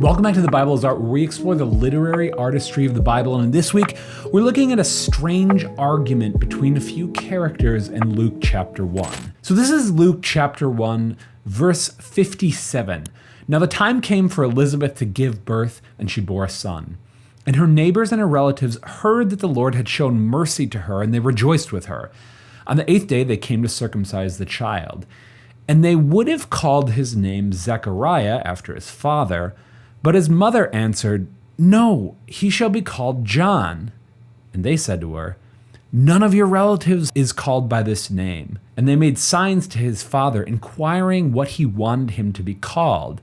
Welcome back to The Bible is Art, where we explore the literary artistry of the Bible. And this week, we're looking at a strange argument between a few characters in Luke chapter 1. So this is Luke chapter 1, verse 57. Now the time came for Elizabeth to give birth, and she bore a son. And her neighbors and her relatives heard that the Lord had shown mercy to her, and they rejoiced with her. On the 8th day, they came to circumcise the child. And they would have called his name Zechariah after his father, but his mother answered, "No, he shall be called John." And they said to her, "None of your relatives is called by this name." And they made signs to his father, inquiring what he wanted him to be called.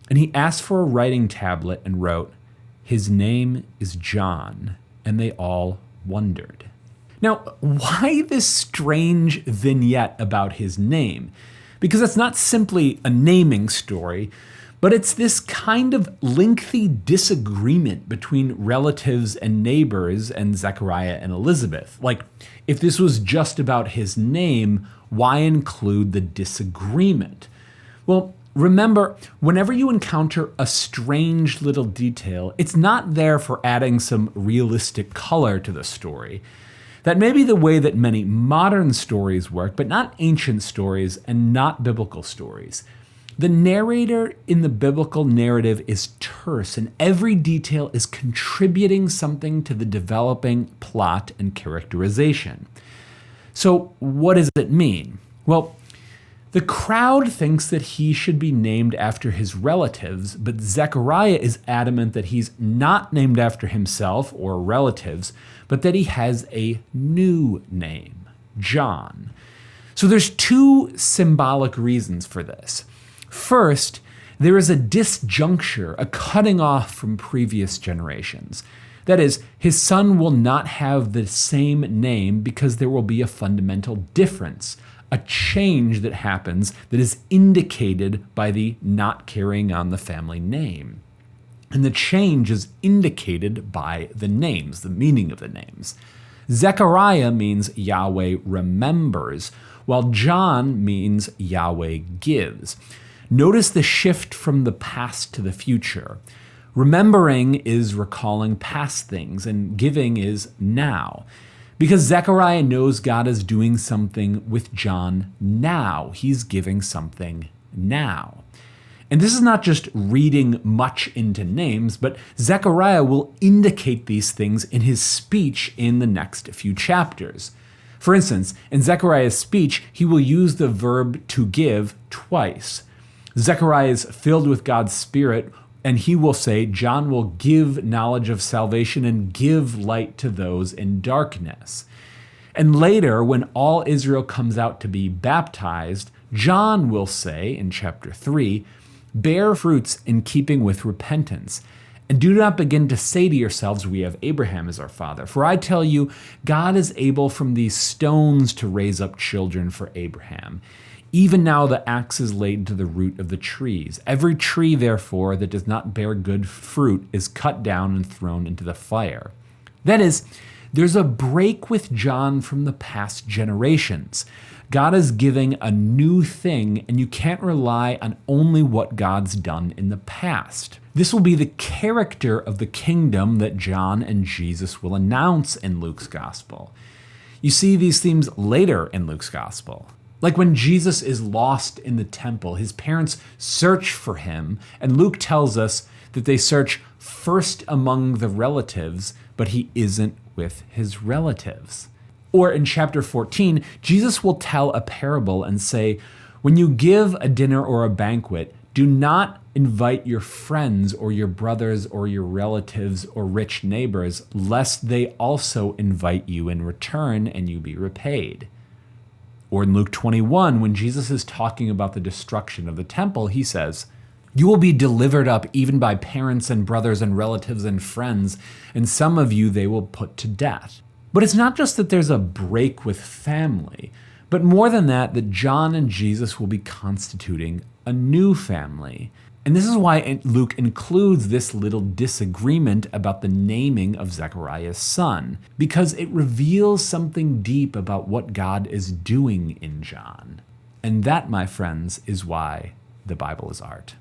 And he asked for a writing tablet and wrote, "His name is John." And they all wondered. Now, why this strange vignette about his name? Because it's not simply a naming story, but it's this kind of lengthy disagreement between relatives and neighbors and Zechariah and Elizabeth. Like, if this was just about his name, why include the disagreement? Well, remember, whenever you encounter a strange little detail, it's not there for adding some realistic color to the story. That may be the way that many modern stories work, but not ancient stories and not biblical stories. The narrator in the biblical narrative is terse, and every detail is contributing something to the developing plot and characterization. So what does it mean? Well, the crowd thinks that he should be named after his relatives, but Zechariah is adamant that he's not named after himself or relatives, but that he has a new name, John. So there's two symbolic reasons for this. First, there is a disjuncture, a cutting off from previous generations. That is, his son will not have the same name because there will be a fundamental difference, a change that happens that is indicated by the not carrying on the family name. And the change is indicated by the names, the meaning of the names. Zechariah means Yahweh remembers, while John means Yahweh gives. Notice the shift from the past to the future. Remembering is recalling past things, and giving is now. Because Zechariah knows God is doing something with John now. He's giving something now. And this is not just reading much into names, but Zechariah will indicate these things in his speech in the next few chapters. For instance, in Zechariah's speech, he will use the verb to give twice. Zechariah is filled with God's Spirit, and he will say, John will give knowledge of salvation and give light to those in darkness. And later, when all Israel comes out to be baptized, John will say, in chapter 3, bear fruits in keeping with repentance. And do not begin to say to yourselves, we have Abraham as our father. For I tell you, God is able from these stones to raise up children for Abraham. Even now the axe is laid to the root of the trees. Every tree, therefore, that does not bear good fruit is cut down and thrown into the fire. That is, there's a break with John from the past generations. God is giving a new thing, and you can't rely on only what God's done in the past. This will be the character of the kingdom that John and Jesus will announce in Luke's gospel. You see these themes later in Luke's gospel. Like when Jesus is lost in the temple, his parents search for him, and Luke tells us that they search first among the relatives, but he isn't with his relatives. Or in chapter 14, Jesus will tell a parable and say, when you give a dinner or a banquet, do not invite your friends or your brothers or your relatives or rich neighbors, lest they also invite you in return and you be repaid. Or in Luke 21, when Jesus is talking about the destruction of the temple, he says, you will be delivered up even by parents and brothers and relatives and friends, and some of you they will put to death. But it's not just that there's a break with family, but more than that, that John and Jesus will be constituting a new family. And this is why Luke includes this little disagreement about the naming of Zechariah's son, because it reveals something deep about what God is doing in John. And that, my friends, is why the Bible is art.